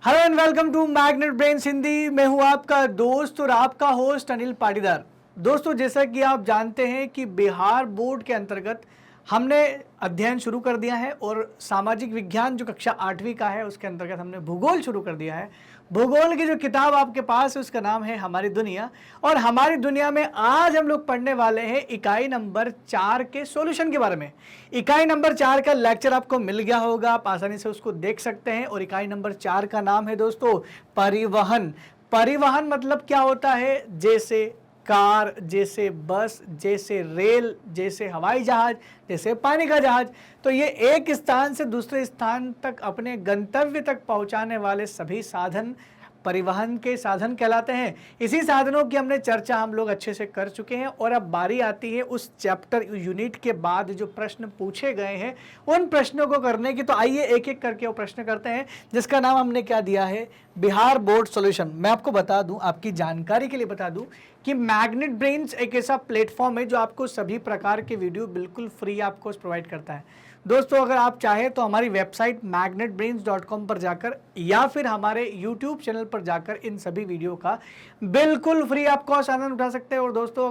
Hello and welcome to Magnet Brains Hindi. मैं हूं आपका दोस्त और आपका होस्ट अनिल पाटीदार। दोस्तों, जैसा कि आप जानते हैं कि बिहार बोर्ड के अंतर्गत हमने अध्ययन शुरू कर दिया है और सामाजिक विज्ञान जो कक्षा 8वीं का है उसके अंतर्गत हमने भूगोल शुरू कर दिया है। भूगोल की जो किताब आपके पास है उसका नाम है हमारी दुनिया, और हमारी दुनिया में आज हम लोग पढ़ने वाले हैं इकाई नंबर 4 के सॉल्यूशन के बारे में। इकाई नंबर 4 का लेक्चर आपको मिल गया होगा, आप आसानी से उसको देख सकते हैं। और इकाई नंबर 4 का नाम है दोस्तों परिवहन। परिवहन मतलब क्या होता है? जैसे कार, जैसे बस, जैसे रेल, जैसे हवाई जहाज, जैसे पानी का जहाज। तो ये एक स्थान से दूसरे स्थान तक अपने गंतव्य तक पहुंचाने वाले सभी साधन परिवहन के साधन कहलाते हैं। इसी साधनों की हमने चर्चा हम लोग अच्छे से कर चुके हैं और अब बारी आती है उस चैप्टर यूनिट के बाद जो प्रश्न पूछे गए हैं उन प्रश्नों को करने की। तो आइए एक एक करके वो प्रश्न करते हैं जिसका नाम हमने क्या दिया है, बिहार बोर्ड सॉल्यूशन। मैं आपको बता दूं, आपकी जानकारी के लिए बता दूं कि मैग्नेट ब्रेन्स एक ऐसा प्लेटफॉर्म है जो आपको सभी प्रकार के वीडियो बिल्कुल फ्री आपको प्रोवाइड करता है। दोस्तों, अगर आप चाहें तो हमारी वेबसाइट magnetbrains.com पर जाकर या फिर हमारे YouTube चैनल पर जाकर इन सभी वीडियो का बिल्कुल फ्री आपको आनंद उठा सकते हैं। और दोस्तों,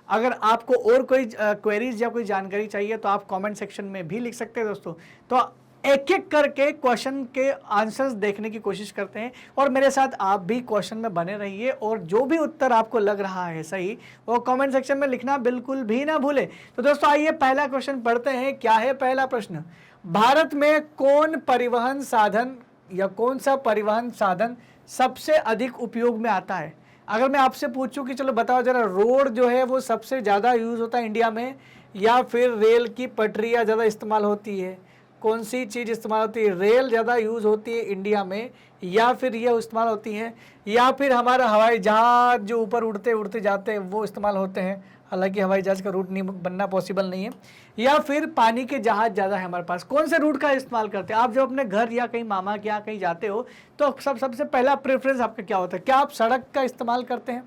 अगर आपको और कोई क्वेरीज या कोई जानकारी चाहिए तो आप कमेंट सेक्शन में भी लिख सकते हैं। दोस्तों, तो एक एक करके क्वेश्चन के आंसर्स देखने की कोशिश करते हैं और मेरे साथ आप भी क्वेश्चन में बने रहिए और जो भी उत्तर आपको लग रहा है सही वो कमेंट सेक्शन में लिखना बिल्कुल भी ना भूले। तो दोस्तों, आइए पहला क्वेश्चन पढ़ते हैं। क्या है पहला प्रश्न? भारत में कौन परिवहन साधन या कौन सा परिवहन साधन सबसे अधिक उपयोग में आता है? अगर मैं आपसे पूछूं कि चलो बताओ जरा, रोड जो है वो सबसे ज़्यादा यूज़ होता है इंडिया में, या फिर रेल की पटरियाँ ज़्यादा इस्तेमाल होती है? कौन सी चीज़ इस्तेमाल होती है? रेल ज़्यादा यूज़ होती है इंडिया में, या फिर ये इस्तेमाल होती हैं, या फिर हमारा हवाई जहाज़ जो ऊपर उड़ते उड़ते जाते हैं वो इस्तेमाल होते हैं, हालांकि हवाई जहाज़ का रूट नहीं बनना पॉसिबल नहीं है, या फिर पानी के जहाज़ ज़्यादा है हमारे पास? कौन से रूट का इस्तेमाल करते हैं आप? जब अपने घर या कहीं मामा के यहाँ कहीं जाते हो तो सबसे पहला प्रेफरेंस आपका क्या होता है? क्या आप सड़क का इस्तेमाल करते हैं?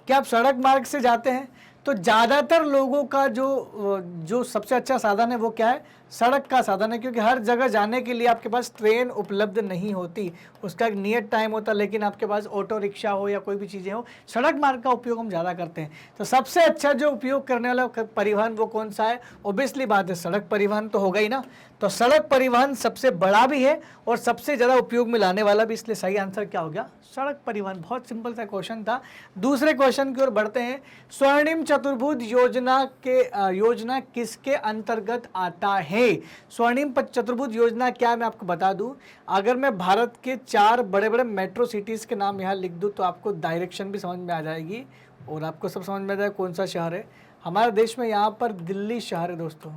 क्या आप सड़क मार्ग से जाते हैं? तो ज़्यादातर लोगों का जो सबसे अच्छा साधन है वो क्या है? सड़क का साधन है, क्योंकि हर जगह जाने के लिए आपके पास ट्रेन उपलब्ध नहीं होती, उसका एक नियत टाइम होता है। लेकिन आपके पास ऑटो रिक्शा हो या कोई भी चीज़ें हो, सड़क मार्ग का उपयोग हम ज़्यादा करते हैं। तो सबसे अच्छा जो उपयोग करने वाला परिवहन वो कौन सा है? ऑब्वियसली बात है, सड़क परिवहन तो होगा ही ना। तो सड़क परिवहन सबसे बड़ा भी है और सबसे ज़्यादा उपयोग में लाने वाला भी, इसलिए सही आंसर क्या हो गया? सड़क परिवहन। बहुत सिंपल सा क्वेश्चन था। दूसरे क्वेश्चन की ओर बढ़ते हैं। स्वर्णिम चतुर्भुज योजना किसके अंतर्गत आता है? स्वर्णिम चतुर्भुज योजना क्या है मैं आपको बता दूं। अगर मैं भारत के 4 बड़े बड़े मेट्रो सिटीज के नाम यहाँ लिख दूं तो आपको डायरेक्शन भी समझ में आ जाएगी और आपको सब समझ में आ जाएगा कौन सा शहर है हमारे देश में। यहाँ पर दिल्ली शहर है दोस्तों,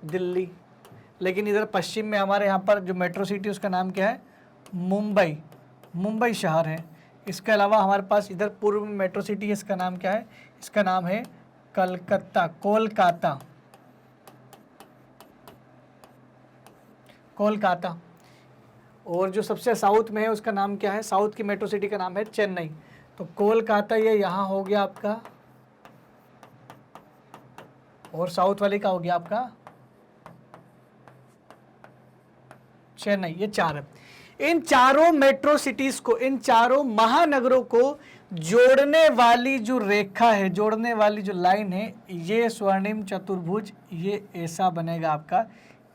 दिल्ली। लेकिन इधर पश्चिम में हमारे यहाँ पर जो मेट्रो सिटी उसका नाम क्या है? मुंबई। मुंबई शहर है। इसके अलावा हमारे पास इधर पूर्व में मेट्रो सिटी है, इसका नाम क्या है? इसका नाम है कलकत्ता, कोलकाता, कोलकाता। और जो सबसे साउथ में है उसका नाम क्या है? साउथ की मेट्रो सिटी का नाम है चेन्नई। तो कोलकाता ये यहाँ हो गया आपका, और साउथ वाली का हो गया आपका चेन्नई। ये 4 है। इन चारों मेट्रो सिटीज को, इन चारों महानगरों को जोड़ने वाली जो रेखा है, जोड़ने वाली जो लाइन है, ये स्वर्णिम चतुर्भुज, ये ऐसा बनेगा आपका।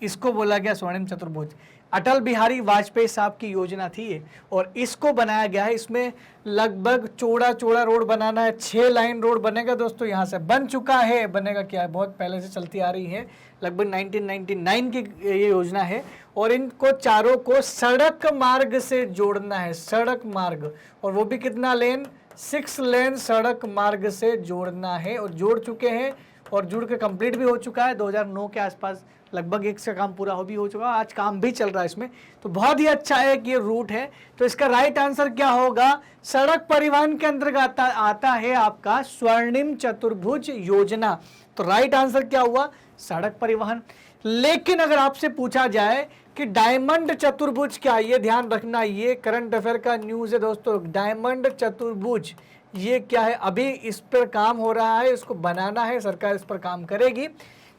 इसको बोला गया स्वर्णिम चतुर्भुज। अटल बिहारी वाजपेयी साहब की योजना थी ये, और इसको बनाया गया है। इसमें लगभग चौड़ा चौड़ा रोड बनाना है, 6 लाइन रोड बनेगा दोस्तों। यहाँ से बन चुका है, बनेगा क्या है, बहुत पहले से चलती आ रही है, लगभग 1999 की ये योजना है। और इनको चारों को सड़क मार्ग से जोड़ना है, सड़क मार्ग, और वो भी कितना लेन? 6 लेन सड़क मार्ग से जोड़ना है। और जोड़ चुके हैं और जुड़ के कंप्लीट भी हो चुका है। 2009 के आसपास लगभग एक से काम पूरा भी हो चुका है, आज काम भी चल रहा है इसमें। तो बहुत ही अच्छा है कि ये रूट है। तो इसका राइट आंसर क्या होगा? सड़क परिवहन के अंतर्गत आता है आपका स्वर्णिम चतुर्भुज योजना। तो राइट आंसर क्या हुआ? सड़क परिवहन। लेकिन अगर आपसे पूछा जाए कि डायमंड चतुर्भुज क्या, ये ध्यान रखना, ये करंट अफेयर का न्यूज़ है दोस्तों। डायमंड चतुर्भुज ये क्या है? अभी इस पर काम हो रहा है, इसको बनाना है, सरकार इस पर काम करेगी।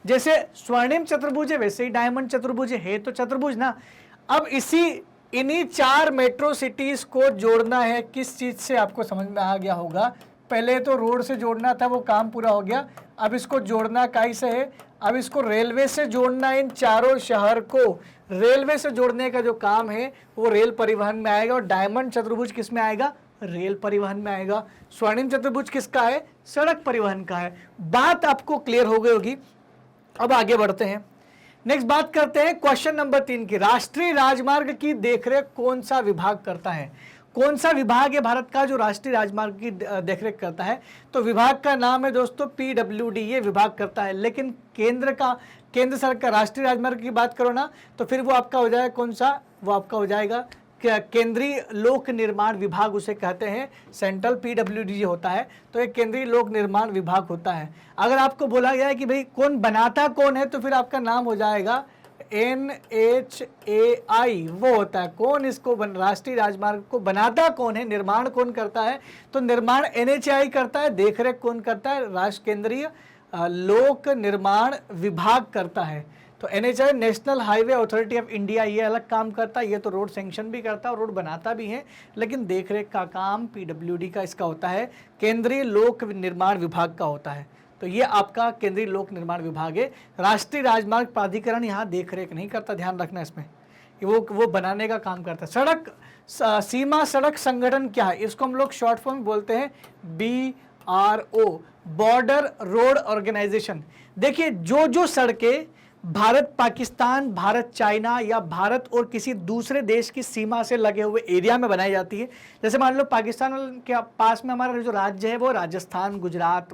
जैसे स्वर्णिम चतुर्भुज है वैसे ही डायमंड चतुर्भुज है तो चतुर्भुज ना। अब इसी इन्हीं 4 मेट्रो सिटीज को जोड़ना है किस चीज से, आपको समझ में आ गया होगा। पहले तो रोड से जोड़ना था, वो काम पूरा हो गया। अब इसको जोड़ना काई से है, अब इसको रेलवे से जोड़ना है। इन चारों शहर को रेलवे से जोड़ने का जो काम है वो रेल परिवहन में आएगा। और डायमंड चतुर्भुज किस में आएगा, रेल परिवहन में आएगा। स्वर्णिम चतुर्भुज किसका है, सड़क परिवहन का है। बात आपको क्लियर हो गई होगी। अब आगे बढ़ते हैं, नेक्स्ट बात करते हैं क्वेश्चन नंबर 3 की। राष्ट्रीय राजमार्ग की देखरेख कौन सा विभाग करता है? कौन सा विभाग है भारत का जो राष्ट्रीय राजमार्ग की देखरेख करता है? तो विभाग का नाम है दोस्तों PWD, ये विभाग करता है। लेकिन केंद्र सरकार राष्ट्रीय राजमार्ग की बात करो ना, तो फिर वो आपका हो जाएगा कौन सा, वो आपका हो जाएगा केंद्रीय लोक निर्माण विभाग, उसे कहते हैं। सेंट्रल PWD होता है, तो एक केंद्रीय लोक निर्माण विभाग होता है। अगर आपको बोला गया है कि भाई कौन बनाता कौन है, तो फिर आपका नाम हो जाएगा NHAI, वो होता है कौन इसको राष्ट्रीय राजमार्ग को बनाता कौन है, निर्माण कौन करता है, तो निर्माण NHAI करता है। देखरेख कौन करता है, राष्ट्र केंद्रीय लोक निर्माण विभाग करता है। तो NHAI national highway authority of India, ये अलग काम करता है। ये तो रोड सैंक्शन भी करता है और रोड बनाता भी है, लेकिन देखरेख का काम PWD का इसका होता है, केंद्रीय लोक निर्माण विभाग का होता है। तो ये आपका केंद्रीय लोक निर्माण विभाग है। राष्ट्रीय राजमार्ग प्राधिकरण यहाँ देखरेख नहीं करता, ध्यान रखना इसमें, वो बनाने का काम करता है। सड़क सीमा सड़क संगठन क्या है, इसको हम लोग शॉर्ट फॉर्म में बोलते हैं BRO, बॉर्डर रोड ऑर्गेनाइजेशन। देखिए जो सड़कें भारत पाकिस्तान, भारत चाइना या भारत और किसी दूसरे देश की सीमा से लगे हुए एरिया में बनाई जाती है, जैसे मान लो पाकिस्तान के पास में हमारा जो राज्य है वो राजस्थान, गुजरात,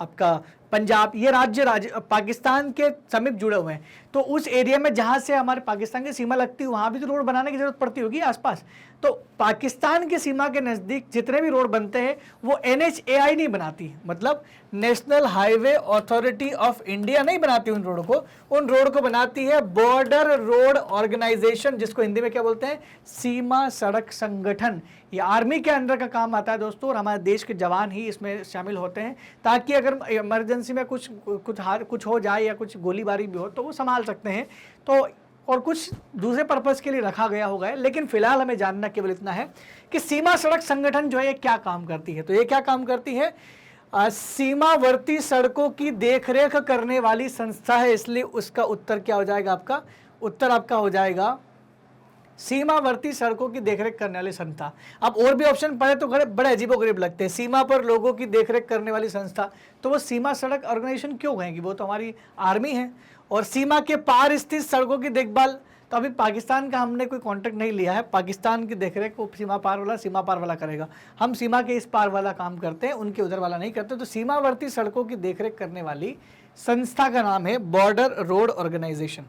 आपका पंजाब, ये राज्य पाकिस्तान के समीप जुड़े हुए हैं। तो उस एरिया में जहाँ से हमारे पाकिस्तान की सीमा लगती है वहाँ भी तो रोड बनाने की जरूरत पड़ती होगी आसपास। तो पाकिस्तान की सीमा के नज़दीक जितने भी रोड बनते हैं वो NHAI नहीं बनाती, मतलब national highway authority of India नहीं बनाती उन रोड को। उन रोड को बनाती है बॉर्डर रोड ऑर्गेनाइजेशन, जिसको हिंदी में क्या बोलते हैं, सीमा सड़क संगठन। ये आर्मी के अंडर का काम आता है दोस्तों, और हमारे देश के जवान ही इसमें शामिल होते हैं, ताकि अगर इमरजेंसी में कुछ हो जाए या कुछ गोलीबारी भी हो तो वो संभाल सकते हैं। तो और कुछ दूसरे पर्पस के लिए रखा गया होगा, लेकिन फिलहाल हमें जानना केवल इतना है कि सीमा सड़क संगठन जो है ये क्या काम करती है। तो ये क्या काम करती है, सीमावर्ती सड़कों की देखरेख करने वाली संस्था है, इसलिए उसका उत्तर क्या हो जाएगा, आपका उत्तर आपका हो जाएगा सीमावर्ती सड़कों की देखरेख करने वाली संस्था। अब और भी ऑप्शन पढ़े तो बड़े अजीबोगरीब लगते हैं। सीमा पर लोगों की देखरेख करने वाली संस्था, तो वो सीमा सड़क ऑर्गेनाइजेशन क्यों कहेंगी, वो तो हमारी आर्मी है। और सीमा के पार स्थित सड़कों की देखभाल, तो अभी पाकिस्तान का हमने कोई कॉन्ट्रैक्ट नहीं लिया है, पाकिस्तान की देखरेख को सीमा पार वाला करेगा। हम सीमा के इस पार वाला काम करते हैं, उनके उधर वाला नहीं करते। तो सीमावर्ती सड़कों की देखरेख करने वाली संस्था का नाम है बॉर्डर रोड ऑर्गेनाइजेशन।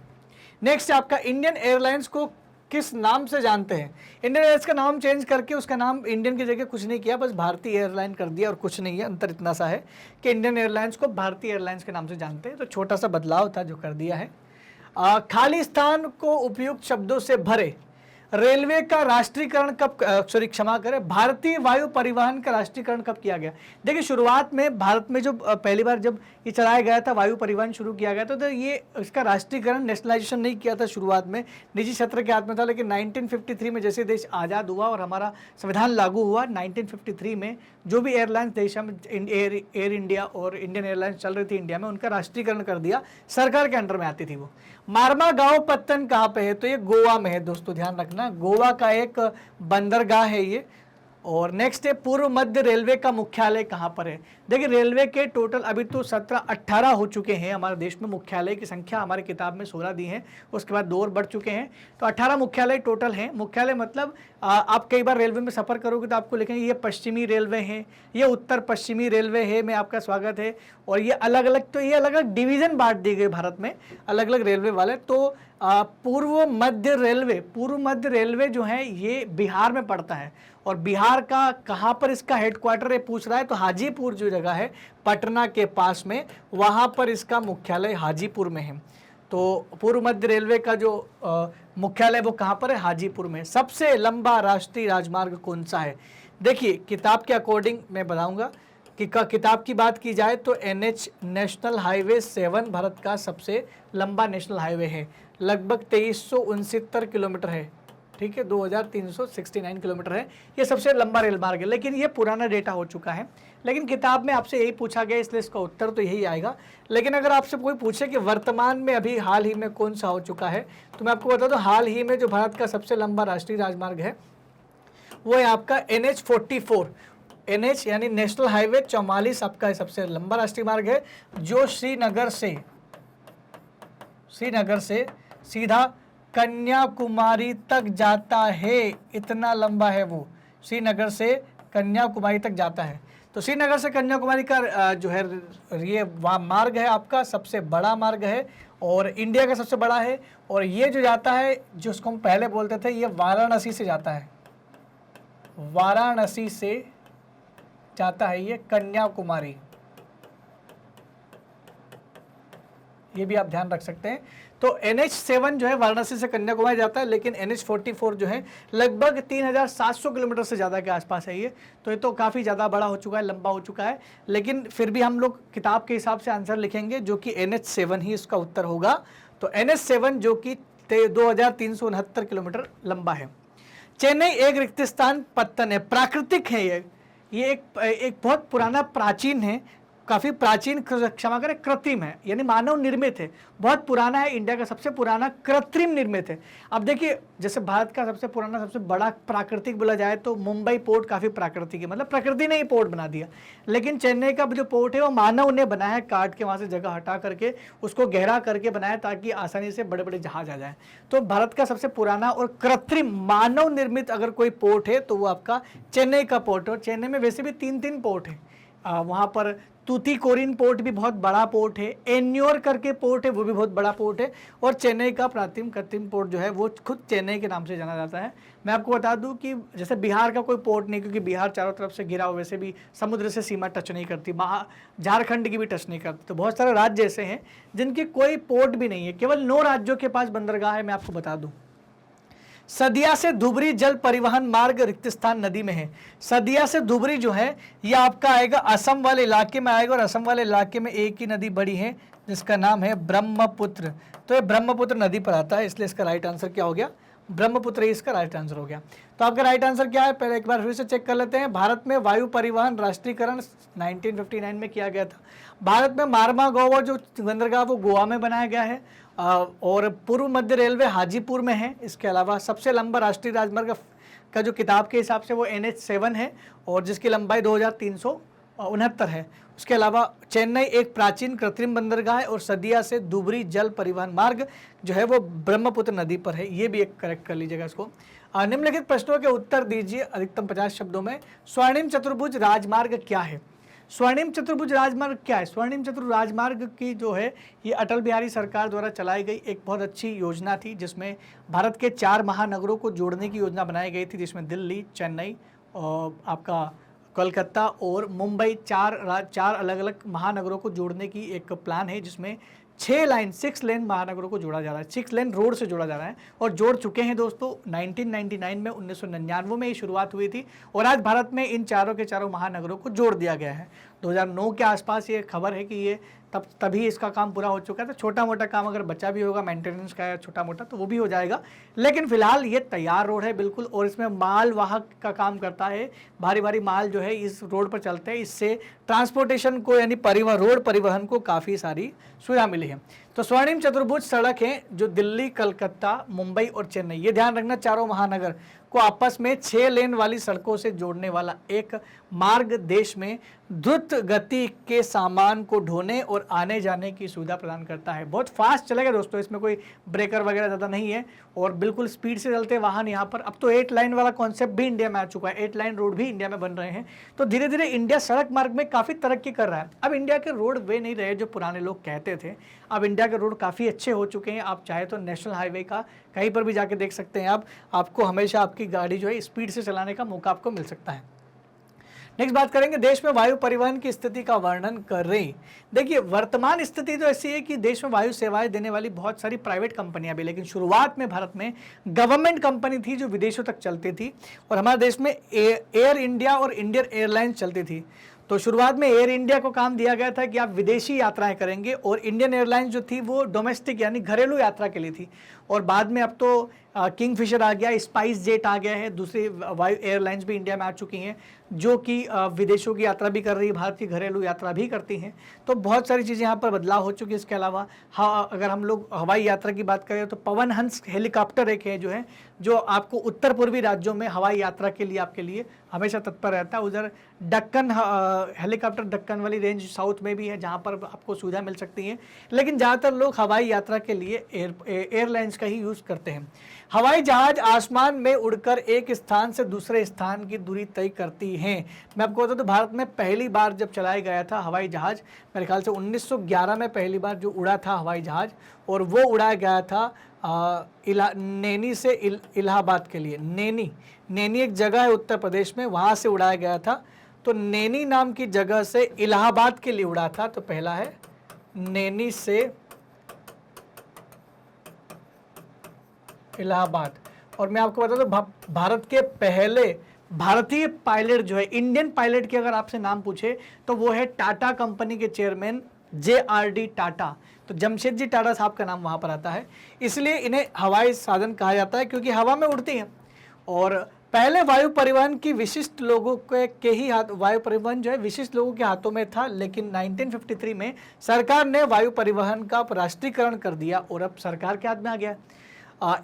नेक्स्ट आपका इंडियन एयरलाइंस को किस नाम से जानते हैं? इंडियन एयरलाइंस का नाम चेंज करके उसका नाम इंडियन की जगह कुछ नहीं किया, बस भारतीय एयरलाइन कर दिया और कुछ नहीं है। अंतर इतना सा है कि इंडियन एयरलाइंस को भारतीय एयरलाइंस के नाम से जानते हैं, तो छोटा सा बदलाव था जो कर दिया है। खाली स्थान को उपयुक्त शब्दों से भरे। रेलवे का राष्ट्रीयकरण कब, क्षमा करें, भारतीय वायु परिवहन का राष्ट्रीयकरण कब किया गया? देखिए शुरुआत में भारत में जो पहली बार जब ये चलाया गया था, वायु परिवहन शुरू किया गया था, तो ये इसका राष्ट्रीयकरण, नेशनलाइजेशन नहीं किया था शुरुआत में, निजी क्षेत्र के हाथ में था। लेकिन 1953 में जैसे देश आज़ाद हुआ और हमारा संविधान लागू हुआ, 1953 में जो भी एयरलाइंस देश में एयर इंडिया और इंडियन एयरलाइंस चल रही थी इंडिया में, उनका राष्ट्रीयकरण कर दिया, सरकार के अंडर में आती थी वो। मारमागांव पत्तन कहाँ पे है? तो ये गोवा में है दोस्तों, ध्यान रखना, गोवा का एक बंदरगाह है ये। और नेक्स्ट है पूर्व मध्य रेलवे का मुख्यालय कहाँ पर है? देखिए रेलवे के टोटल अभी तो 17-18 हो चुके हैं हमारे देश में, मुख्यालय की संख्या हमारी किताब में 16 दी है, उसके बाद 2 और बढ़ चुके हैं, तो 18 मुख्यालय टोटल हैं। मुख्यालय मतलब आप कई बार रेलवे में सफ़र करोगे तो आपको लिखेंगे ये पश्चिमी रेलवे है, ये उत्तर पश्चिमी रेलवे है, में आपका स्वागत है। और ये अलग अलग, तो ये अलग अलग डिवीज़न बांट दी गई भारत में, अलग अलग रेलवे वाले। तो पूर्व मध्य रेलवे जो है ये बिहार में पड़ता है, और बिहार का कहाँ पर इसका हेडक्वार्टर है पूछ रहा है, तो हाजीपुर जो जगह है पटना के पास में, वहाँ पर इसका मुख्यालय हाजीपुर में है। तो पूर्व मध्य रेलवे का जो मुख्यालय वो कहाँ पर है? हाजीपुर में। सबसे लंबा राष्ट्रीय राजमार्ग कौन सा है? देखिए किताब के अकॉर्डिंग मैं बताऊँगा कि किताब की बात की जाए तो NH नेशनल हाईवे 7 भारत का सबसे लंबा नेशनल हाईवे है, लगभग 2369 किलोमीटर है। ठीक है, 2369 किलोमीटर है। ये सबसे लंबा रेल मार्ग है, लेकिन ये पुराना डेटा हो चुका है। लेकिन किताब में आपसे यही पूछा गया, इसलिए इसका उत्तर तो यही आएगा। लेकिन अगर आपसे कोई पूछे कि वर्तमान में अभी हाल ही में कौन सा हो चुका है, तो मैं आपको बता दूं, हाल ही में जो भारत का सबसे लंबा राष्ट्रीय राजमार्ग है वो है आपका NH44। NH यानी नेशनल हाईवे 44 आपका सबसे लंबा राष्ट्रीय मार्ग है, जो श्रीनगर से सीधा कन्याकुमारी तक जाता है। इतना लंबा है वो, श्रीनगर से कन्याकुमारी तक जाता है। तो श्रीनगर से कन्याकुमारी का जो है ये मार्ग है आपका सबसे बड़ा मार्ग है और इंडिया का सबसे बड़ा है। और ये जो जाता है, जिसको हम पहले बोलते थे, ये वाराणसी से जाता है, वाराणसी से जाता है ये कन्याकुमारी। ये भी आप ध्यान रख सकते हैं। तो NH7 जो है वाराणसी से कन्याकुमारी जाता है, लेकिन NH44 जो है लगभग 3700 किलोमीटर से ज़्यादा के आसपास है ये। तो ये तो काफ़ी ज़्यादा बड़ा हो चुका है, लंबा हो चुका है। लेकिन फिर भी हम लोग किताब के हिसाब से आंसर लिखेंगे, जो कि NH7 ही इसका उत्तर होगा। तो NH7 जो कि 2369 किलोमीटर लंबा है। चेन्नई एक रिक्तिस्तान पत्तन है, प्राकृतिक है ये एक बहुत पुराना प्राचीन है, काफ़ी प्राचीन, क्षमा करें, कृत्रिम है, यानी मानव निर्मित है, बहुत पुराना है, इंडिया का सबसे पुराना कृत्रिम निर्मित है। अब देखिए, जैसे भारत का सबसे पुराना सबसे बड़ा प्राकृतिक बोला जाए तो मुंबई पोर्ट काफ़ी प्राकृतिक है, मतलब प्रकृति ने ही पोर्ट बना दिया। लेकिन चेन्नई का जो पोर्ट है वो मानव ने बनाया है, काट के वहाँ से जगह हटा करके उसको गहरा करके बनाया ताकि आसानी से बड़े बड़े जहाज आ जाए। तो भारत का सबसे पुराना और कृत्रिम मानव निर्मित अगर कोई पोर्ट है तो वो आपका चेन्नई का पोर्ट है। और चेन्नई में वैसे भी 3 पोर्ट है, वहाँ पर तूतीकोरिन पोर्ट भी बहुत बड़ा पोर्ट है, एन्योर करके पोर्ट है वो भी बहुत बड़ा पोर्ट है, और चेन्नई का प्राचीन कृत्रिम पोर्ट जो है वो खुद चेन्नई के नाम से जाना जाता है। मैं आपको बता दूं कि जैसे बिहार का कोई पोर्ट नहीं, क्योंकि बिहार चारों तरफ से घिरा हुआ, वैसे भी समुद्र से सीमा टच नहीं करती, झारखंड की भी टच नहीं करती। तो बहुत सारे राज्य ऐसे हैं जिनके कोई पोर्ट भी नहीं है, केवल 9 राज्यों के पास बंदरगाह है। मैं आपको बता दूँ, सदिया से धुबरी जल परिवहन मार्ग रिक्तिस्तान नदी में है। सदिया से धुबरी जो है ये आपका आएगा असम वाले इलाके में आएगा, और असम वाले इलाके में एक ही नदी बड़ी है जिसका नाम है ब्रह्मपुत्र। तो ये ब्रह्मपुत्र नदी पर आता है, इसलिए इसका राइट आंसर क्या हो गया, ब्रह्मपुत्र ही इसका राइट आंसर हो गया। तो आपका राइट आंसर क्या है, पहले एक बार फिर से चेक कर लेते हैं। भारत में वायु परिवहन राष्ट्रीयकरण 1959 में किया गया था। भारत में मारमा गोवा जो बंदरगाह वो गोवा में बनाया गया है, और पूर्व मध्य रेलवे हाजीपुर में है। इसके अलावा सबसे लंबा राष्ट्रीय राजमार्ग का जो किताब के हिसाब से वो NH7 है, और जिसकी लंबाई 2369 है। उसके अलावा चेन्नई एक प्राचीन कृत्रिम बंदरगाह है, और सदिया से धुबरी जल परिवहन मार्ग जो है वो ब्रह्मपुत्र नदी पर है। ये भी एक करेक्ट कर लीजिएगा इसको। निम्नलिखित प्रश्नों के उत्तर दीजिए अधिकतम 50 शब्दों में। स्वर्णिम चतुर्भुज राजमार्ग क्या है? स्वर्णिम चतुर्भुज राजमार्ग क्या है? स्वर्णिम चतुर्भुज राजमार्ग की जो है ये अटल बिहारी सरकार द्वारा चलाई गई एक बहुत अच्छी योजना थी, जिसमें भारत के 4 महानगरों को जोड़ने की योजना बनाई गई थी, जिसमें दिल्ली, चेन्नई और आपका कोलकाता और मुंबई, 4 अलग अलग महानगरों को जोड़ने की एक प्लान है, जिसमें 6 लेन महानगरों को जोड़ा जा रहा है, 6 लेन रोड से जोड़ा जा रहा है, और जोड़ चुके हैं दोस्तों। 1999 में 1999 में ये शुरुआत हुई थी, और आज भारत में इन चारों के चारों महानगरों को जोड़ दिया गया है। 2009 के आसपास ये खबर है कि ये तभी इसका काम पूरा हो चुका है। तो छोटा मोटा काम अगर बचा भी होगा मेंटेनेंस का या छोटा मोटा, तो वो भी हो जाएगा। लेकिन फिलहाल ये तैयार रोड है बिल्कुल, और इसमें माल वाहक का काम करता है। भारी भारी माल जो है इस रोड पर चलते हैं, इससे ट्रांसपोर्टेशन को यानी रोड परिवहन को काफ़ी सारी सुविधा मिली है। तो स्वर्णिम चतुर्भुज सड़क है जो दिल्ली, कलकत्ता, मुंबई और चेन्नई, ये ध्यान रखना, चारों महानगर को आपस में 6 लेन वाली सड़कों से जोड़ने वाला एक मार्ग देश में द्रुत गति के सामान को ढोने और आने जाने की सुविधा प्रदान करता है। बहुत फास्ट चलेगा दोस्तों, इसमें कोई ब्रेकर वगैरह ज़्यादा नहीं है, और बिल्कुल स्पीड से चलते वाहन यहाँ पर। अब तो 8 लाइन वाला कॉन्सेप्ट भी इंडिया में आ चुका है, 8 लाइन रोड भी इंडिया में बन रहे हैं। तो धीरे धीरे इंडिया सड़क मार्ग में काफ़ी तरक्की कर रहा है। अब इंडिया के रोड वे नहीं रहे जो पुराने लोग कहते थे, अब इंडिया के रोड काफ़ी अच्छे हो चुके हैं। आप चाहे तो नेशनल हाईवे का कहीं पर भी जाके देख सकते हैं, आपको हमेशा आपकी गाड़ी जो है स्पीड से चलाने का मौका आपको मिल सकता है। नेक्स्ट बात करेंगे, देश में वायु परिवहन की स्थिति का वर्णन करें। देखिए, वर्तमान स्थिति तो ऐसी है कि देश में वायु सेवाएं देने वाली बहुत सारी प्राइवेट कंपनियां भी, लेकिन शुरुआत में भारत में गवर्नमेंट कंपनी थी जो विदेशों तक चलती थी, और हमारे देश में एयर इंडिया और इंडियन एयरलाइंस चलती थी। तो शुरुआत में एयर इंडिया को काम दिया गया था कि आप विदेशी यात्राएं करेंगे, और इंडियन एयरलाइंस जो थी वो डोमेस्टिक यानी घरेलू यात्रा के लिए थी। और बाद में अब तो किंगफिशर आ गया, स्पाइस जेट आ गया है, दूसरी वायु एयरलाइंस भी इंडिया में आ चुकी हैं जो कि विदेशों की यात्रा भी कर रही है, भारत की घरेलू यात्रा भी करती हैं। तो बहुत सारी चीज़ें यहाँ पर बदलाव हो चुकी है। इसके अलावा हाँ, अगर हम लोग हवाई यात्रा की बात करें तो पवन हंस हेलीकॉप्टर एक है जो आपको उत्तर पूर्वी राज्यों में हवाई यात्रा के लिए आपके लिए हमेशा तत्पर रहता है। उधर दक्कन हेलीकॉप्टर दक्कन वाली रेंज साउथ में भी है जहाँ पर आपको सुविधा मिल सकती है, लेकिन ज़्यादातर लोग हवाई यात्रा के लिए एयरलाइंस का ही यूज़ करते हैं। हवाई जहाज आसमान में उड़कर एक स्थान से दूसरे स्थान की दूरी तय करती हैं। मैं आपको बता दूं, भारत में पहली बार जब चलाया गया था हवाई जहाज, मेरे ख्याल से 1911 में पहली बार जो उड़ा था हवाई जहाज, और वो उड़ाया गया था नैनी से इलाहाबाद के लिए। नैनी एक जगह है उत्तर प्रदेश में, वहाँ से उड़ाया गया था। तो नैनी नाम की जगह से इलाहाबाद के लिए उड़ा था। तो पहला है नैनी से इलाहाबाद। और मैं आपको बता दूं, भारत के पहले भारतीय पायलट जो है, इंडियन पायलट के अगर आपसे नाम पूछे तो वो है टाटा कंपनी के चेयरमैन JRD टाटा। तो जमशेद जी टाटा साहब का नाम वहाँ पर आता है, इसलिए इन्हें हवाई साधन कहा जाता है क्योंकि हवा में उड़ती हैं। और पहले वायु परिवहन की विशिष्ट लोगों के ही हाथ, वायु परिवहन जो है विशिष्ट लोगों के हाथों में था, लेकिन 1953 में सरकार ने वायु परिवहन का राष्ट्रीयकरण कर दिया और अब सरकार के हाथ में आ गया।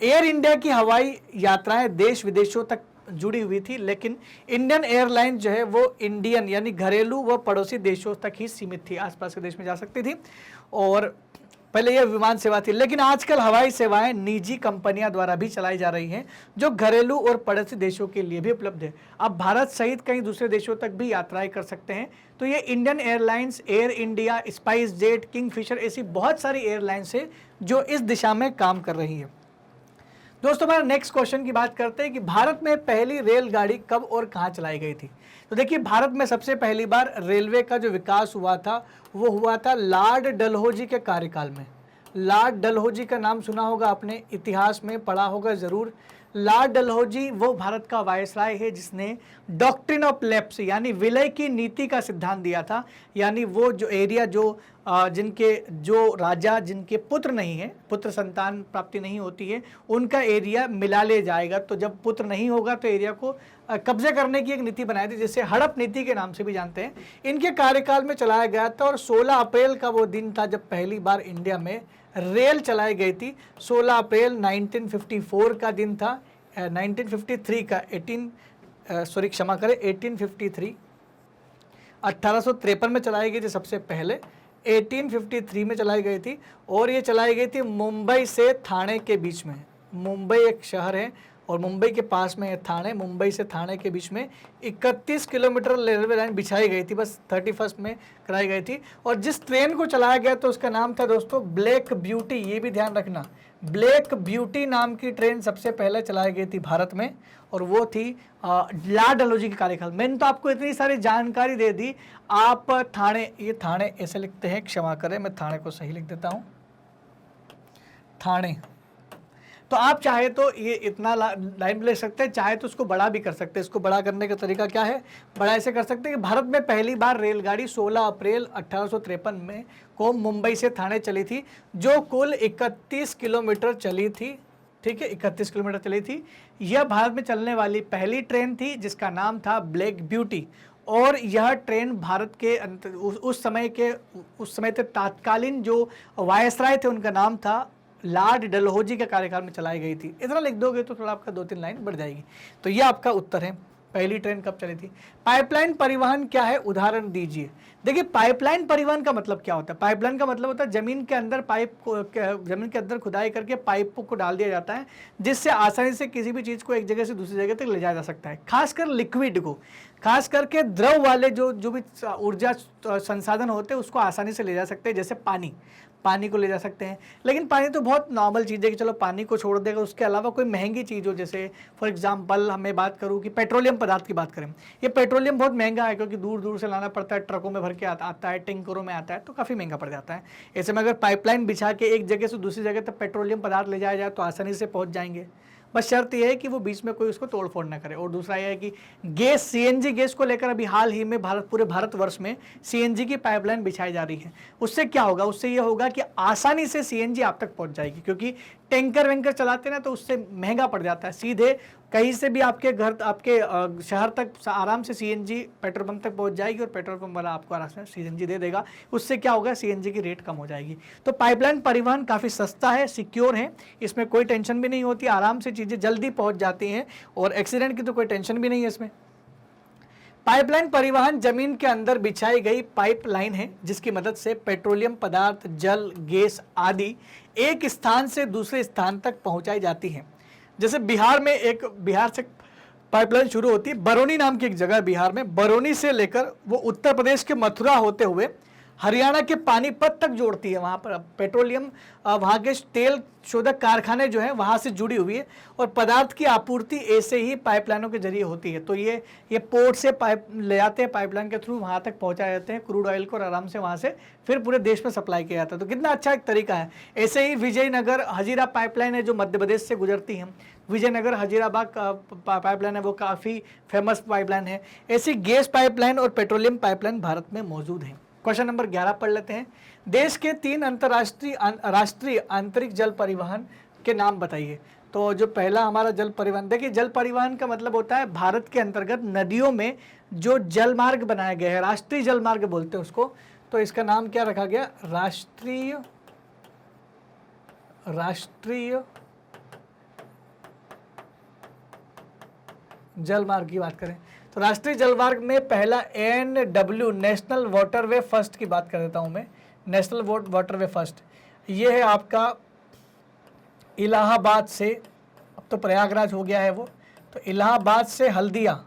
एयर इंडिया की हवाई यात्राएं देश विदेशों तक जुड़ी हुई थी, लेकिन इंडियन एयरलाइन जो है वो इंडियन यानी घरेलू व पड़ोसी देशों तक ही सीमित थी, आसपास के देश में जा सकती थी। और पहले यह विमान सेवा थी, लेकिन आजकल हवाई सेवाएं निजी कंपनियां द्वारा भी चलाई जा रही हैं जो घरेलू और पड़ोसी देशों के लिए भी उपलब्ध है। अब भारत सहित कई दूसरे देशों तक भी यात्राएं कर सकते हैं। तो ये Indian airlines, air India, spice jet, Kingfisher, ऐसी बहुत सारी एयरलाइंस है जो इस दिशा में काम कर रही है। दोस्तों, हमारे नेक्स्ट क्वेश्चन की बात करते हैं कि भारत में पहली रेलगाड़ी कब और कहाँ चलाई गई थी। तो देखिए, भारत में सबसे पहली बार रेलवे का जो विकास हुआ था वो हुआ था लॉर्ड डलहौजी के कार्यकाल में। लॉर्ड डलहौजी का नाम सुना होगा आपने, इतिहास में पढ़ा होगा ज़रूर। लॉर्ड डलहौजी वो भारत का वायसराय है जिसने डॉक्ट्रिन ऑफ लैप्स यानी विलय की नीति का सिद्धांत दिया था। यानी वो जो एरिया जो राजा जिनके पुत्र नहीं है, पुत्र संतान प्राप्ति नहीं होती है, उनका एरिया मिला ले जाएगा। तो जब पुत्र नहीं होगा तो एरिया को कब्जे करने की एक नीति बनाई थी, जिसे हड़प नीति के नाम से भी जानते हैं। इनके कार्यकाल में चलाया गया था और 16 अप्रैल का वो दिन था जब पहली बार इंडिया में रेल चलाई गई थी। 16 अप्रैल 1954 का दिन था, 1953 का 1853 1853 में चलाई गई थी सबसे पहले, 1853 में चलाई गई थी। और ये चलाई गई थी मुंबई से थाने के बीच में। मुंबई एक शहर है और मुंबई के पास में है थाने। मुंबई से थाने के बीच में 31 किलोमीटर रेलवे लाइन बिछाई गई थी, बस 31 में कराई गई थी। और जिस ट्रेन को चलाया गया तो उसका नाम था दोस्तों ब्लैक ब्यूटी। ये भी ध्यान रखना, ब्लैक ब्यूटी नाम की ट्रेन सबसे पहले चलाई गई थी भारत में, और वो थी लॉर्ड डलहौजी के कार्यकाल। मैंने तो आपको इतनी सारी जानकारी दे दी। आप थाने, ये थाने ऐसे लिखते हैं, क्षमा करें मैं थाने को सही लिख देता हूँ, थाने। तो आप चाहे तो ये इतना लाइन ले सकते हैं, चाहे तो उसको बड़ा भी कर सकते हैं। इसको बड़ा करने का तरीका क्या है, बड़ा ऐसे कर सकते हैं कि भारत में पहली बार रेलगाड़ी 16 अप्रैल 1853 में को मुंबई से थाने चली थी, जो कुल 31 किलोमीटर चली थी। ठीक है, 31 किलोमीटर चली थी। यह भारत में चलने वाली पहली ट्रेन थी जिसका नाम था ब्लैक ब्यूटी। और यह ट्रेन भारत के उस समय के तात्कालीन जो वायसराय थे उनका नाम था लॉर्ड डलहौजी के कार्यकाल में चलाई गई थी। इतना लिख दोगे तो थोड़ा आपका 2-3 लाइन बढ़ जाएगी। तो यह आपका उत्तर है, पहली ट्रेन कब चली थी। पाइपलाइन परिवहन क्या है, उदाहरण दीजिए। देखिए, पाइपलाइन परिवहन का मतलब क्या होता है। पाइपलाइन का मतलब होता है जमीन के अंदर जमीन के अंदर खुदाई करके पाइप को डाल दिया जाता है, जिससे आसानी से किसी भी चीज़ को एक जगह से दूसरी जगह तक ले जाया जा सकता है। खासकर लिक्विड को, खास करके द्रव वाले जो भी ऊर्जा संसाधन होते हैं उसको आसानी से ले जा सकते हैं, जैसे पानी को ले जा सकते हैं। लेकिन पानी तो बहुत नॉर्मल चीज़ है कि चलो पानी को छोड़ देगा। उसके अलावा कोई महंगी चीज़ हो, जैसे फॉर एग्जांपल हमें बात करूँ कि पेट्रोलियम पदार्थ की बात करें, ये पेट्रोलियम बहुत महंगा है क्योंकि दूर दूर से लाना पड़ता है, ट्रकों में भर के आता है, टैंकरों में आता है, तो काफ़ी महंगा पड़ जाता है। ऐसे में अगर पाइपलाइन बिछा के एक जगह से दूसरी जगह तक पेट्रोलियम पदार्थ ले जाया जाए तो आसानी से पहुँच जाएंगे। बस शर्त यह है कि वो बीच में कोई उसको तोड़ फोड़ ना करे। और दूसरा यह है कि गैस, सीएनजी गैस को लेकर अभी हाल ही में पूरे भारतवर्ष में सीएनजी की पाइपलाइन बिछाई जा रही है। उससे क्या होगा, उससे ये होगा कि आसानी से सीएनजी आप तक पहुंच जाएगी, क्योंकि टैंकर वैंकर चलाते ना तो उससे महंगा पड़ जाता है। सीधे कहीं से भी आपके घर, आपके शहर तक आराम से सीएनजी पेट्रोल पंप तक पहुंच जाएगी और पेट्रोल पंप वाला आपको आराम से सीएनजी दे देगा। उससे क्या होगा, सीएनजी की रेट कम हो जाएगी। तो पाइपलाइन परिवहन काफ़ी सस्ता है, सिक्योर है, इसमें कोई टेंशन भी नहीं होती, आराम से चीज़ें जल्दी पहुंच जाती हैं और एक्सीडेंट की तो कोई टेंशन भी नहीं है इसमें। पाइपलाइन परिवहन जमीन के अंदर बिछाई गई पाइपलाइन है जिसकी मदद से पेट्रोलियम पदार्थ, जल, गैस आदि एक स्थान से दूसरे स्थान तक पहुंचाई जाती है। जैसे बिहार से पाइपलाइन शुरू होती है, बरौनी नाम की एक जगह है बिहार में, बरौनी से लेकर वो उत्तर प्रदेश के मथुरा होते हुए हरियाणा के पानीपत तक जोड़ती है। वहाँ पर पेट्रोलियम, वहाँ के तेल शोधक कारखाने जो हैं वहाँ से जुड़ी हुई है और पदार्थ की आपूर्ति ऐसे ही पाइपलाइनों के जरिए होती है। तो ये पोर्ट से पाइप ले जाते हैं, पाइपलाइन के थ्रू वहाँ तक पहुँचाए जाते हैं क्रूड ऑयल को और आराम से वहाँ से फिर पूरे देश में सप्लाई किया जाता है। तो कितना अच्छा एक तरीका है। ऐसे ही विजयनगर हजीरा पाइपलाइन है जो मध्य प्रदेश से गुजरती है, विजयनगर हजीराबाद पाइपलाइन है, वो काफ़ी फेमस पाइपलाइन है। ऐसी गैस पाइपलाइन और पेट्रोलियम पाइपलाइन भारत में मौजूद है। क्वेश्चन नंबर 11 पढ़ लेते हैं। देश के 3 राष्ट्रीय आंतरिक जल परिवहन के नाम बताइए। तो जो पहला हमारा जल परिवहन, देखिए जल परिवहन का मतलब होता है भारत के अंतर्गत नदियों में जो जल मार्ग बनाया गया है, राष्ट्रीय जल मार्ग बोलते हैं उसको। तो इसका नाम क्या रखा गया, राष्ट्रीय जल मार्ग की बात करें तो राष्ट्रीय जल मार्ग में पहला NW नेशनल वाटरवे फर्स्ट की बात कर देता हूं मैं। नेशनल वाटरवे फर्स्ट ये है आपका इलाहाबाद से, अब तो प्रयागराज हो गया है वो, तो इलाहाबाद से हल्दिया,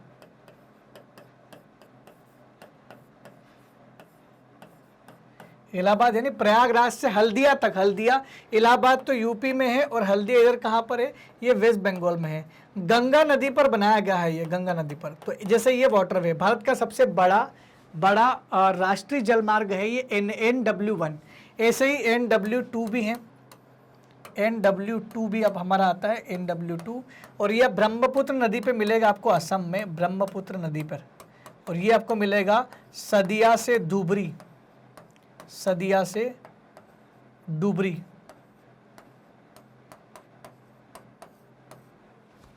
इलाहाबाद यानी प्रयागराज से हल्दिया तक। हल्दिया, इलाहाबाद तो यूपी में है और हल्दिया इधर कहाँ पर है, ये वेस्ट बंगाल में है। गंगा नदी पर बनाया गया है ये, गंगा नदी पर। तो जैसे ये वाटरवे भारत का सबसे बड़ा राष्ट्रीय जल मार्ग है ये NW1। ऐसे ही NW2 भी है, NW2 भी अब हमारा आता है NW2, और ये ब्रह्मपुत्र नदी पे मिलेगा आपको असम में, ब्रह्मपुत्र नदी पर। और ये आपको मिलेगा सदिया से डुबरी,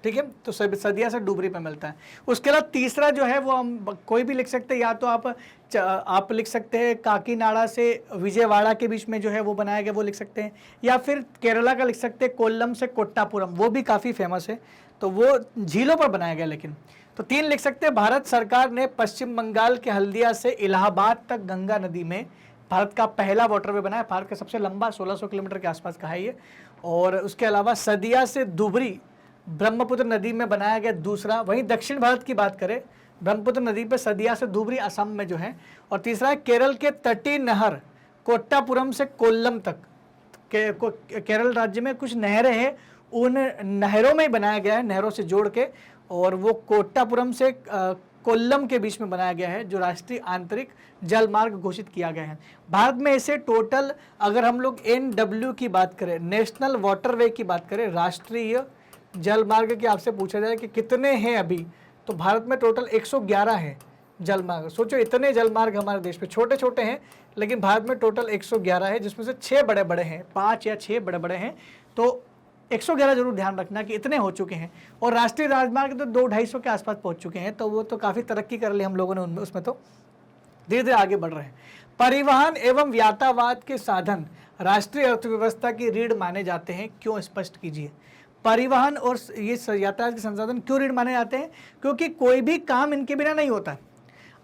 ठीक है। तो सदिया से डुबरी पे मिलता है। उसके अलावा तीसरा जो है वो हम कोई भी लिख सकते हैं, या तो आप लिख सकते हैं काकीनाडा से विजयवाड़ा के बीच में जो है वो बनाया गया, वो लिख सकते हैं, या फिर केरला का लिख सकते हैं कोल्लम से कोट्टापुरम, वो भी काफ़ी फेमस है। तो वो झीलों पर बनाया गया लेकिन। तो 3 लिख सकते हैं। भारत सरकार ने पश्चिम बंगाल के हल्दिया से इलाहाबाद तक गंगा नदी में भारत का पहला वाटरवे बनाया, भारत का सबसे लंबा 1600 किलोमीटर के आसपास का है ये। और उसके अलावा सदिया से डुबरी ब्रह्मपुत्र नदी में बनाया गया दूसरा। वहीं दक्षिण भारत की बात करें, ब्रह्मपुत्र नदी पे सदिया से डुबरी असम में जो है। और तीसरा है केरल के तटीय नहर कोट्टापुरम से कोल्लम तक। केरल राज्य में कुछ नहरें हैं, उन नहरों में ही बनाया गया है, नहरों से जोड़ के, और वो कोट्टापुरम से कोल्लम के बीच में बनाया गया है, जो राष्ट्रीय आंतरिक जल मार्ग घोषित किया गया है। भारत में ऐसे टोटल, अगर हम लोग NW की बात करें, नेशनल वाटरवे की बात करें, राष्ट्रीय जल मार्ग की आपसे पूछा जाए कि कितने हैं अभी, तो भारत में टोटल 111 है जल मार्ग। सोचो इतने जल मार्ग हमारे देश में, छोटे छोटे हैं लेकिन भारत में टोटल 111 है, जिसमें से 6 बड़े बड़े हैं, 5 या 6 बड़े बड़े हैं। तो 111 जरूर ध्यान रखना कि इतने हो चुके हैं। और राष्ट्रीय राजमार्ग तो 200-250 के आसपास पहुंच चुके हैं, तो वो तो काफ़ी तरक्की कर ली हम लोगों ने उनमें, उसमें तो धीरे धीरे आगे बढ़ रहे हैं। परिवहन एवं यातायात के साधन राष्ट्रीय अर्थव्यवस्था की रीढ़ माने जाते हैं, क्यों, स्पष्ट कीजिए। परिवहन और ये यातायात के संसाधन क्यों रीढ़ माने जाते हैं? क्योंकि कोई भी काम इनके बिना नहीं होता।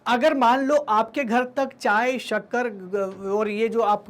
अगर मान लो आपके घर तक चाय, शक्कर और ये जो आप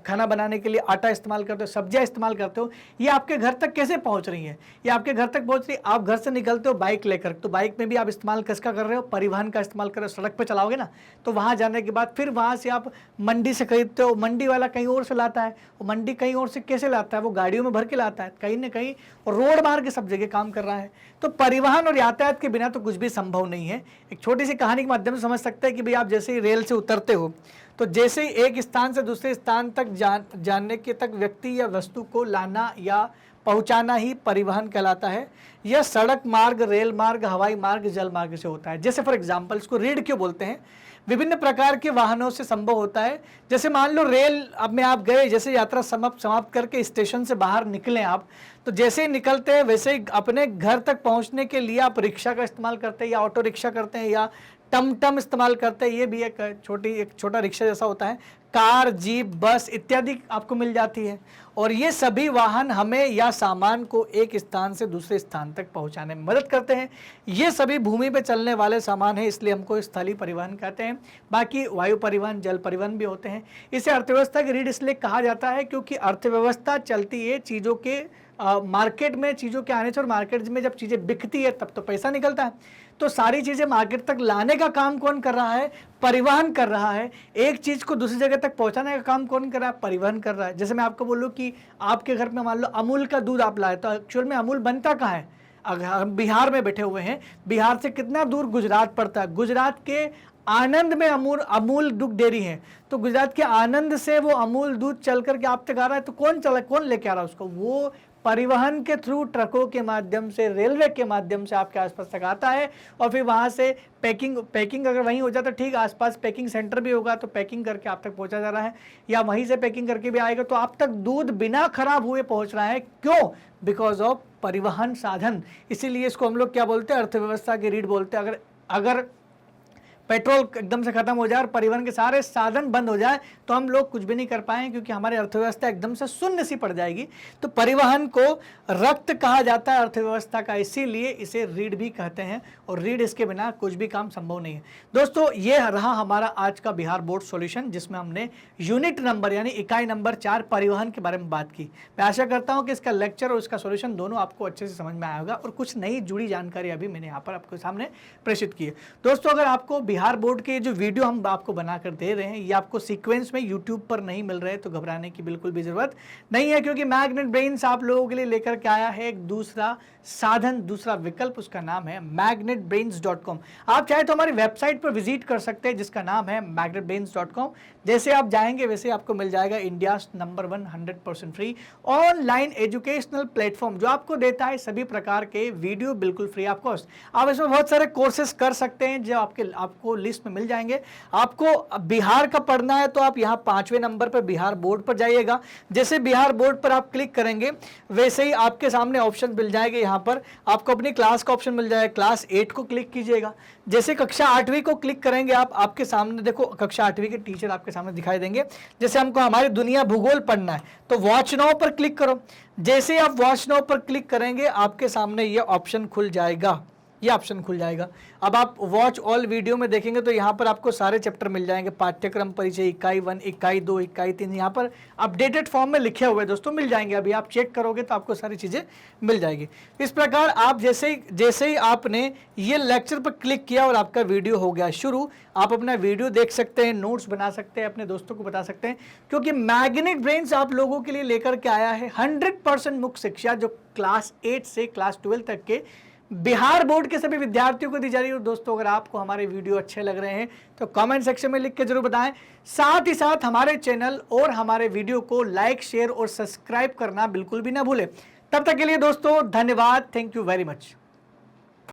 खाना बनाने के लिए आटा इस्तेमाल करते हो, सब्जियां इस्तेमाल करते हो, ये आपके घर तक कैसे पहुंच रही है? ये आपके घर तक पहुंच रही है, आप घर से निकलते हो बाइक लेकर, तो बाइक में भी आप इस्तेमाल किसका कर रहे हो? परिवहन का इस्तेमाल कर रहे हो। सड़क पर चलाओगे ना, तो वहाँ जाने के बाद फिर वहाँ से आप मंडी से खरीदते हो, मंडी वाला कहीं और से लाता है, और मंडी कहीं और से कैसे लाता है? वो गाड़ियों में भर के लाता है, कहीं ना कहीं रोड मार्ग सब जगह काम कर रहा है। तो परिवहन और यातायात के बिना तो कुछ भी संभव नहीं है। एक छोटी सी कहानी के माध्यम से समझ सकते हैं कि भाई आप जैसे ही रेल से उतरते हो, तो जैसे ही एक स्थान से दूसरे स्थान तक जाने के तक व्यक्ति या वस्तु को लाना या पहुंचाना ही परिवहन कहलाता है। यह सड़क मार्ग, रेल मार्ग, हवाई मार्ग, जल मार्ग से होता है। जैसे फॉर एग्जाम्पल, इसको रीढ़ क्यों बोलते हैं, विभिन्न प्रकार के वाहनों से संभव होता है। जैसे मान लो रेल अब में आप गए, जैसे यात्रा समाप्त करके स्टेशन से बाहर निकले आप, तो जैसे ही निकलते हैं वैसे ही अपने घर तक पहुंचने के लिए आप रिक्शा का इस्तेमाल करते हैं या ऑटो रिक्शा करते हैं या टमटम इस्तेमाल करते हैं। ये भी एक छोटा रिक्शा जैसा होता है। कार, जीप, बस इत्यादि आपको मिल जाती है। और ये सभी वाहन हमें या सामान को एक स्थान से दूसरे स्थान तक पहुंचाने में मदद करते हैं। ये सभी भूमि पे चलने वाले सामान हैं, इसलिए हमको स्थलीय परिवहन कहते हैं। बाकी वायु परिवहन, जल परिवहन भी होते हैं। इसे अर्थव्यवस्था की रीढ़ इसलिए कहा जाता है क्योंकि अर्थव्यवस्था चलती है चीज़ों के मार्केट में, चीज़ों के आने से, और मार्केट में जब चीज़ें बिकती है तब तो पैसा निकलता है। तो सारी चीज़ें मार्केट तक लाने का काम कौन कर रहा है, परिवहन कर रहा है। एक चीज़ को दूसरी जगह तक पहुंचाने का काम कौन कर रहा है, परिवहन कर रहा है। जैसे मैं आपको बोलूँ कि आपके घर में मान लो अमूल का दूध आप लाए, तो एक्चुअल में अमूल बनता कहाँ है, अगर हम बिहार में बैठे हुए हैं, बिहार से कितना दूर गुजरात पड़ता है, गुजरात के आनंद में अमूल दूध डेयरी है, तो गुजरात के आनंद से वो अमूल दूध चल करके आप तक आ रहा है। तो कौन लेके आ रहा है उसको, वो परिवहन के थ्रू, ट्रकों के माध्यम से, रेलवे के माध्यम से आपके आसपास तक आता है। और फिर वहाँ से पैकिंग अगर वहीं हो जाता, ठीक, आसपास पैकिंग सेंटर भी होगा तो पैकिंग करके आप तक पहुँचा जा रहा है, या वहीं से पैकिंग करके भी आएगा, तो आप तक दूध बिना खराब हुए पहुँच रहा है। क्यों? बिकॉज ऑफ परिवहन साधन। इसीलिए इसको हम लोग क्या बोलते हैं, अर्थव्यवस्था की रीढ़ बोलते हैं। अगर पेट्रोल एकदम से खत्म हो जाए और परिवहन के सारे साधन बंद हो जाए तो हम लोग कुछ भी नहीं कर पाएंगे, क्योंकि हमारी अर्थव्यवस्था एकदम से शून्य सी पड़ जाएगी। तो परिवहन को रक्त कहा जाता है अर्थव्यवस्था का, इसीलिए इसे रीढ़ भी कहते हैं, और रीढ़ इसके बिना कुछ भी काम संभव नहीं है। दोस्तों, ये रहा हमारा आज का बिहार बोर्ड सॉल्यूशन, जिसमें हमने यूनिट नंबर यानी इकाई नंबर 4 परिवहन के बारे में बात की। मैं आशा करता हूँ कि इसका लेक्चर और इसका सॉल्यूशन दोनों आपको अच्छे से समझ में आया होगा, और कुछ नई जुड़ी जानकारी अभी मैंने यहाँ पर आपके सामने प्रेषित की है। दोस्तों, अगर आपको बिहार बोर्ड के जो वीडियो हम आपको बनाकर दे रहे हैं ये आपको सीक्वेंस में यूट्यूब पर नहीं मिल रहे, तो घबराने की बिल्कुल भी जरूरत नहीं है, क्योंकि मैग्नेट ब्रेन्स आप लोगों के लिए लेकर के आया है एक दूसरा साधन, दूसरा विकल्प। उसका नाम है magnetbrains.com। आप चाहे तो हमारी वेबसाइट पर विजिट कर सकते हैं, जिसका नाम है magnetbrains.com। जैसे आप जाएंगे वैसे आपको मिल जाएगा India number 1 100% free online educational platform, जो आपको देता है सभी प्रकार के वीडियो बिल्कुल फ्री ऑफ कॉस्ट। आप इसमें बहुत सारे कोर्सेज कर सकते हैं जो आपको लिस्ट में मिल जाएंगे। आपको बिहार का पढ़ना है तो आप यहाँ 5वें नंबर पर बिहार बोर्ड पर जाइएगा। जैसे बिहार बोर्ड पर आप क्लिक करेंगे वैसे ही आपके सामने ऑप्शन मिल जाएंगे। यहाँ पर आपको अपनी क्लास का ऑप्शन मिल जाएगा, क्लास 8 को क्लिक कीजिएगा। जैसे कक्षा 8वीं को क्लिक करेंगे आपके सामने देखो कक्षा 8वीं के टीचर आपके सामने दिखाई देंगे। जैसे हमको हमारी दुनिया भूगोल पढ़ना है तो वॉच नाउ पर क्लिक करो। जैसे आप वॉच नाउ पर क्लिक करेंगे आपके सामने ये ऑप्शन खुल जाएगा, ये ऑप्शन खुल जाएगा। अब आप वॉच ऑल वीडियो में देखेंगे तो यहाँ पर आपको सारे चैप्टर मिल जाएंगे, पाठ्यक्रम परिचय इकाई 1, इकाई 2, इकाई 3, यहाँ पर अपडेटेड फॉर्म में लिखे हुए दोस्तों मिल जाएंगे। अभी आप चेक करोगे तो आपको सारी चीज़ें मिल जाएगी। इस प्रकार आप जैसे ही आपने ये लेक्चर पर क्लिक किया और आपका वीडियो हो गया शुरू, आप अपना वीडियो देख सकते हैं, नोट्स बना सकते हैं, अपने दोस्तों को बता सकते हैं, क्योंकि मैग्नेट ब्रेन्स आप लोगों के लिए लेकर के आया है 100% मुक्त शिक्षा, जो क्लास 8 से क्लास 12 तक के बिहार बोर्ड के सभी विद्यार्थियों को दी जा रही है। और दोस्तों, अगर आपको हमारे वीडियो अच्छे लग रहे हैं तो कमेंट सेक्शन में लिख के जरूर बताएं। साथ ही साथ हमारे चैनल और हमारे वीडियो को लाइक, शेयर और सब्सक्राइब करना बिल्कुल भी ना भूलें। तब तक के लिए दोस्तों धन्यवाद, थैंक यू वेरी मच।